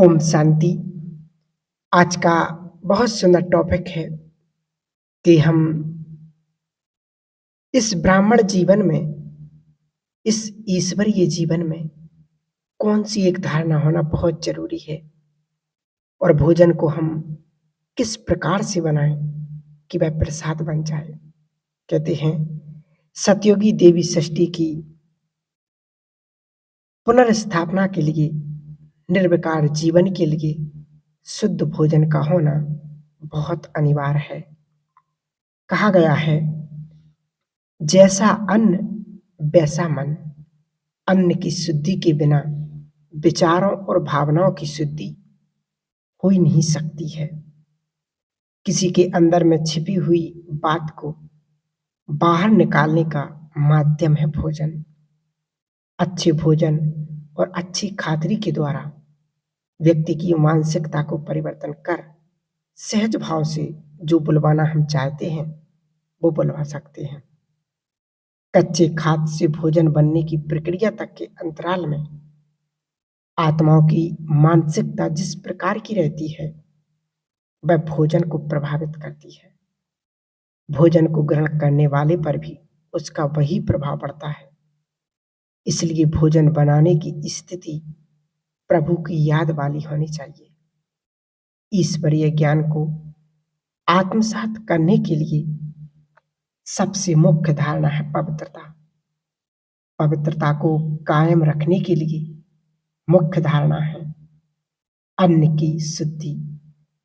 ओम शांति। आज का बहुत सुंदर टॉपिक है कि हम इस ब्राह्मण जीवन में, इस ईश्वरीय जीवन में कौन सी एक धारणा होना बहुत जरूरी है और भोजन को हम किस प्रकार से बनाएं कि वह प्रसाद बन जाए। कहते हैं सतयुगी देवी षष्ठी की पुनर्स्थापना के लिए, निर्विकार जीवन के लिए शुद्ध भोजन का होना बहुत अनिवार्य है। कहा गया है जैसा अन्न वैसा मन। अन्न की शुद्धि के बिना विचारों और भावनाओं की शुद्धि हो ही नहीं सकती है। किसी के अंदर में छिपी हुई बात को बाहर निकालने का माध्यम है भोजन। अच्छे भोजन और अच्छी खातिरी के द्वारा व्यक्ति की मानसिकता को परिवर्तन कर सहज भाव से जो बुलवाना हम चाहते हैं वो बुलवा सकते हैं। कच्चे खाद से भोजन बनने की प्रक्रिया तक के अंतराल में आत्माओं की मानसिकता जिस प्रकार की रहती है वह भोजन को प्रभावित करती है। भोजन को ग्रहण करने वाले पर भी उसका वही प्रभाव पड़ता है। इसलिए भोजन बनाने की स्थिति प्रभु की याद वाली होनी चाहिए। ईश्वरीय ज्ञान को आत्मसात करने के लिए सबसे मुख्य धारणा है पवित्रता। पवित्रता को कायम रखने के लिए मुख्य धारणा है अन्न की शुद्धि।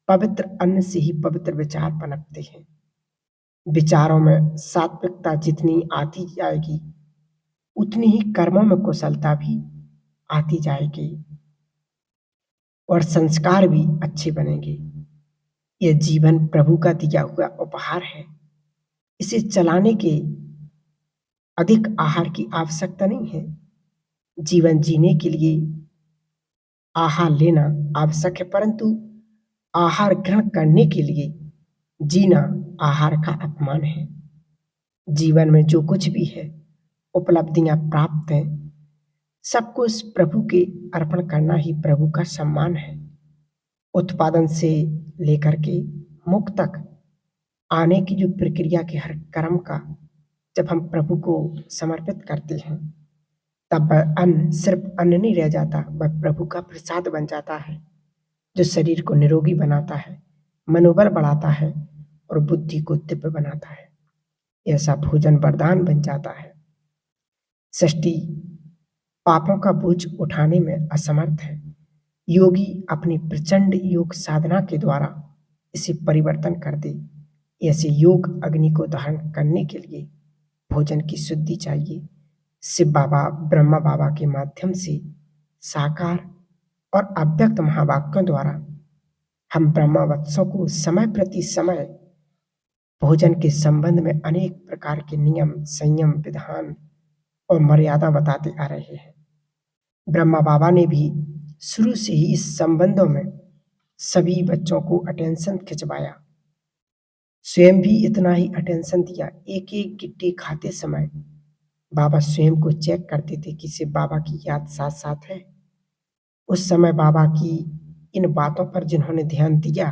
पवित्र अन्न से ही पवित्र विचार पनपते हैं। विचारों में सात्विकता जितनी आती जाएगी उतनी ही कर्मों में कुशलता भी आती जाएगी और संस्कार भी अच्छे बनेंगे। यह जीवन प्रभु का दिया हुआ उपहार है। इसे चलाने के अधिक आहार की आवश्यकता नहीं है। जीवन जीने के लिए आहार लेना आवश्यक है, परंतु आहार ग्रहण करने के लिए जीना आहार का अपमान है। जीवन में जो कुछ भी है, उपलब्धियां प्राप्त हैं, सबको इस प्रभु के अर्पण करना ही प्रभु का सम्मान है। उत्पादन से लेकर के मुक्त तक आने की जो प्रक्रिया के हर कर्म का जब हम प्रभु को समर्पित करते हैं तब वह अन्न सिर्फ अन्न नहीं रह जाता, वह प्रभु का प्रसाद बन जाता है जो शरीर को निरोगी बनाता है, मनोबल बढ़ाता है और बुद्धि को दिव्य बनाता है। ऐसा भोजन वरदान बन जाता है। षष्ठी पापों का बोझ उठाने में असमर्थ है। योगी अपनी प्रचंड योग साधना के द्वारा इसे परिवर्तन कर दे। ऐसे योग अग्नि को धारण करने के लिए भोजन की शुद्धि चाहिए। शिव बाबा ब्रह्मा बाबा के माध्यम से साकार और अव्यक्त महावाक्यों द्वारा हम ब्रह्मवत्सों को समय प्रति समय भोजन के संबंध में अनेक प्रकार के नियम, संयम, विधान और मर्यादा बताते आ रहे हैं। ब्रह्मा बाबा ने भी शुरू से ही इस संबंधों में सभी बच्चों को अटेंशन खिंचवाया। स्वयं भी इतना ही अटेंशन दिया। एक एक गिट्टी खाते समय बाबा स्वयं को चेक करते थे कि सिर्फ बाबा की याद साथ साथ है। उस समय बाबा की इन बातों पर जिन्होंने ध्यान दिया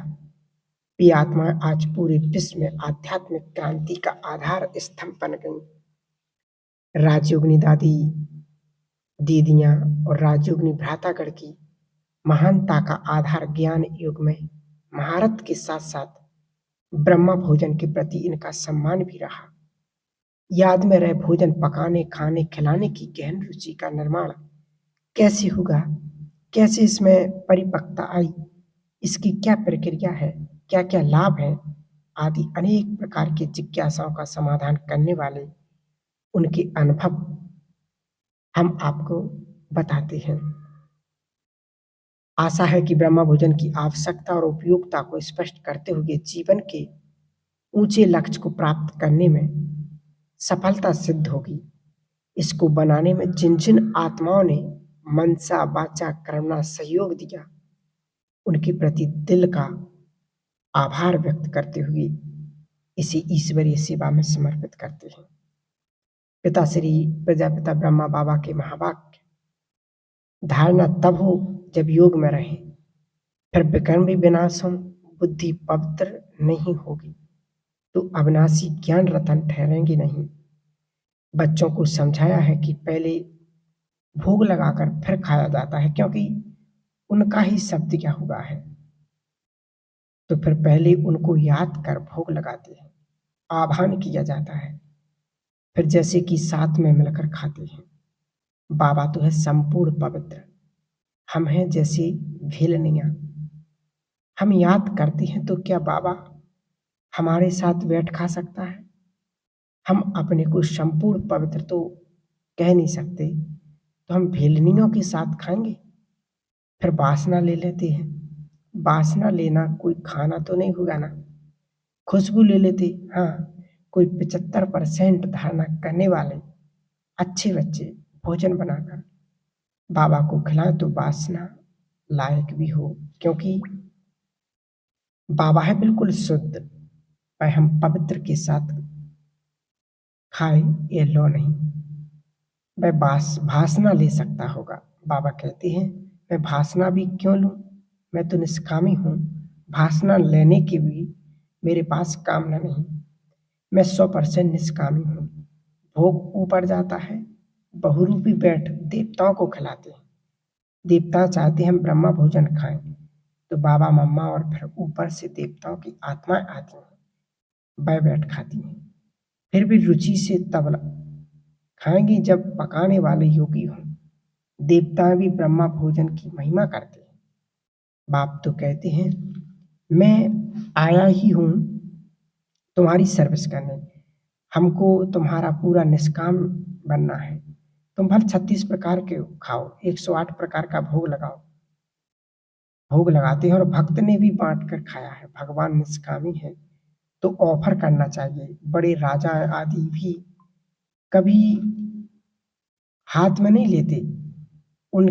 वे आत्मा आज पूरे विश्व में आध्यात्मिक क्रांति का आधार स्तंभ बन गई। राजयोगिनी दादी दीदियां और राजयोगिनी भ्रातागढ़ की महानता का आधार ज्ञान युग में महारत के साथ साथ ब्रह्मा भोजन के प्रति इनका सम्मान भी रहा। याद में रहे भोजन पकाने, खाने, खिलाने की गहन रुचि का निर्माण कैसे होगा, कैसे इसमें परिपक्वता आई, इसकी क्या प्रक्रिया है, क्या क्या लाभ है आदि अनेक प्रकार की जिज्ञासाओं का समाधान करने वाले उनके अनुभव हम आपको बताते हैं। आशा है कि ब्रह्मा भोजन की आवश्यकता और उपयोगिता को स्पष्ट करते हुए जीवन के ऊंचे लक्ष्य को प्राप्त करने में सफलता सिद्ध होगी। इसको बनाने में जिन जिन आत्माओं ने मनसा वाचा कर्मणा सहयोग दिया उनके प्रति दिल का आभार व्यक्त करते हुए इसे ईश्वरीय सेवा में समर्पित करते हैं। पिता श्री प्रजापिता ब्रह्मा बाबा के महावाक्य धारणा तब हो जब योग में रहें, फिर विकर्म भी विनाशम, बुद्धि पवित्र नहीं होगी तो अविनाशी ज्ञान रतन ठहरेंगे नहीं। बच्चों को समझाया है कि पहले भोग लगाकर फिर खाया जाता है, क्योंकि उनका ही सब दिया हुआ है। तो फिर पहले उनको याद कर भोग लगाते हैं, आह्वान किया जाता है, फिर जैसे कि साथ में मिलकर खाते हैं। बाबा तो है संपूर्ण पवित्र, हम हैं जैसे भेलनियाँ। हम याद करते हैं तो क्या बाबा हमारे साथ बैठ खा सकता है? हम अपने को संपूर्ण पवित्र तो कह नहीं सकते, तो हम भेलनियों के साथ खाएंगे? फिर वासना ले लेते हैं। वासना लेना कोई खाना तो नहीं होगा ना। खुशबू ले लेते, हाँ, कोई 75% धारणा करने वाले अच्छे बच्चे भोजन बनाकर बाबा को खिलाएं तो वासना लायक भी हो, क्योंकि बाबा है बिल्कुल शुद्ध। पर हम पवित्र के साथ खाए ये लो नहीं। वह भासना ले सकता होगा। बाबा कहते हैं मैं भासना भी क्यों लूं, मैं तो निष्कामी हूँ। भासना लेने की भी मेरे पास कामना नहीं, मैं 100% निष्कामी हूँ। भोग ऊपर जाता है, बहुरूपी बैठ देवताओं को खिलाते हैं। देवता चाहते हैं हम ब्रह्मा भोजन खाएं, तो बाबा मम्मा और फिर ऊपर से देवताओं की आत्माएं आती हैं, वह बैठ खाती हैं। फिर भी रुचि से तब खाएंगी जब पकाने वाले योगी हों। देवता भी ब्रह्मा भोजन की महिमा करते हैं। बाप तो कहते हैं मैं आया ही हूँ तुम्हारी सर्विस करने, हमको तुम्हारा पूरा निष्काम बनना है। तुम भले 36 प्रकार के खाओ, 108 प्रकार का भोग लगाओ। भोग लगाते हैं और भक्त ने भी बांट कर खाया है। भगवान निष्कामी है तो ऑफर करना चाहिए। बड़े राजा आदि भी कभी हाथ में नहीं लेते, उन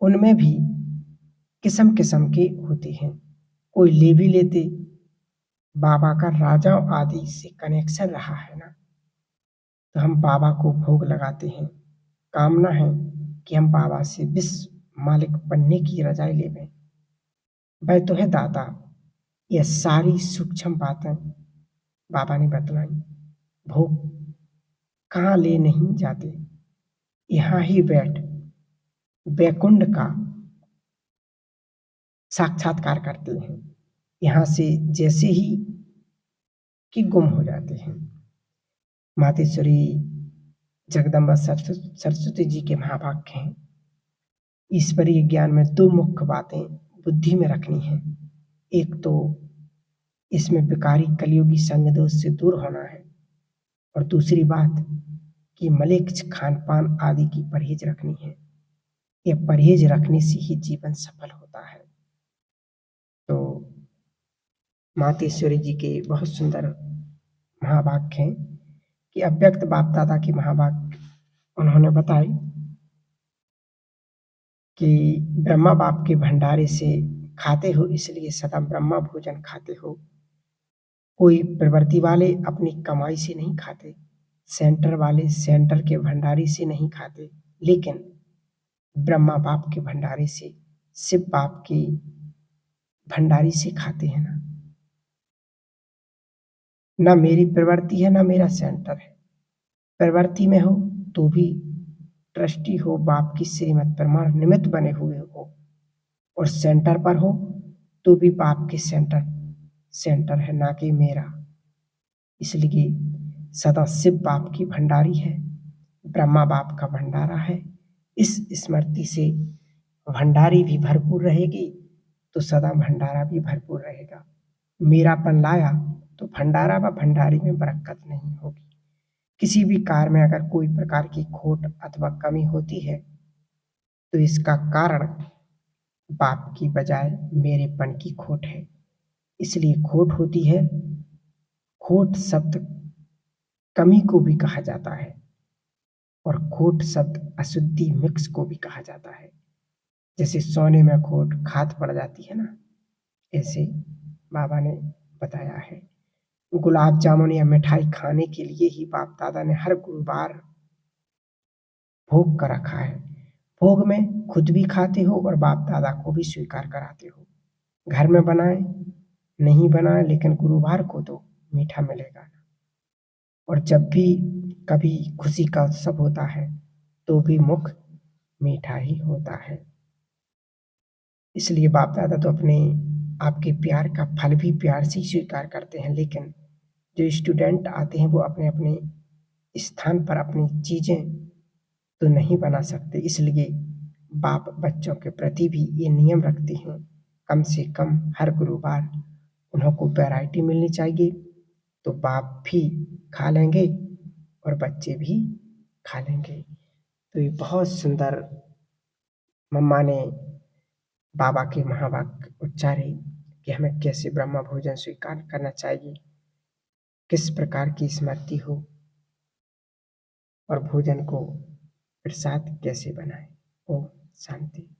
उनमें भी किस्म किस्म के होते हैं। कोई ले भी लेते, बाबा का राजा आदि से कनेक्शन रहा है ना, तो हम बाबा को भोग लगाते हैं। कामना है कि हम बाबा से विश्व मालिक बनने की रजाई लेवें। वह तो है दाता। यह सारी सूक्ष्म बातें बाबा ने बतलाई। भोग कहाँ ले नहीं जाते, यहाँ ही बैठ वैकुंठ का साक्षात्कार करते हैं। यहाँ से जैसे ही कि गुम हो जाते हैं। मातेश्वरी जगदम्बा सरस्वती जी के महावाक्य हैं। ईश्वरीय ज्ञान में दो मुख्य बातें बुद्धि में रखनी है। एक तो इसमें विकारी कलयुगी संग दोष से दूर होना है, और दूसरी बात कि मलेच्छ खान पान आदि की परहेज रखनी है। यह परहेज रखने से ही जीवन सफल होता है। तो मातेश्वरी जी के बहुत सुंदर महावाक्य हैं कि अव्यक्त बाप दादा की महावाक्य उन्होंने बताई कि ब्रह्मा बाप के भंडारे से खाते हो, इसलिए सदा ब्रह्मा भोजन खाते हो। कोई प्रवृत्ति वाले अपनी कमाई से नहीं खाते, सेंटर वाले सेंटर के भंडारी से नहीं खाते, लेकिन ब्रह्मा बाप के भंडारे से, शिव बाप की भंडारी से खाते हैं ना। ना मेरी प्रवृत्ति है ना मेरा सेंटर है। प्रवृत्ति में हो तो भी ट्रस्टी हो, बाप की श्रीमत प्रमाण निमित्त बने हुए हो, और सेंटर पर हो तो भी बाप के सेंटर है, ना कि मेरा। इसलिए सदा शिव बाप की भंडारी है, ब्रह्मा बाप का भंडारा है। इस स्मृति से भंडारी भी भरपूर रहेगी तो सदा भंडारा भी भरपूर रहेगा। मेरापन लाया तो भंडारा व भंडारी में बरकत नहीं होगी। किसी भी कार्य में अगर कोई प्रकार की खोट अथवा कमी होती है तो इसका कारण बाप की बजाय मेरेपन की खोट है, इसलिए खोट होती है। खोट शब्द कमी को भी कहा जाता है, और खोट शब्द अशुद्धि मिक्स को भी कहा जाता है। जैसे सोने में खोट खाद पड़ जाती है ना, ऐसे बाबा ने बताया है। गुलाब जामुन या मिठाई खाने के लिए ही बाप दादा ने हर गुरुवार भोग कर रखा है। भोग में खुद भी खाते हो और बाप दादा को भी स्वीकार कराते हो। घर में बनाएँ, नहीं बनाएँ लेकिन गुरुवार को तो मीठा मिलेगा। और जब भी कभी खुशी का उत्सव होता है, तो भी मुख मीठा ही होता है। इसलिए बाप-दादा तो अपने आपके प्यार का फल भी प्यार से ही स्वीकार करते हैं, लेकिन जो स्टूडेंट आते हैं वो अपने-अपने स्थान पर अपनी चीज़ें तो नहीं बना सकते। इसलिए बाप बच्चों के प्रति भी ये नियम रखते हैं, कम से कम हर गुरुवार उन्हों को वैरायटी मिलनी चाहिए, तो बाप भी खा लेंगे और बच्चे भी खा लेंगे। तो ये बहुत सुंदर मम्मा ने बाबा के महावाक्य उच्चारे कि हमें कैसे ब्रह्म भोजन स्वीकार करना चाहिए, किस प्रकार की स्मृति हो और भोजन को प्रसाद कैसे बनाएँ। ओम शांति।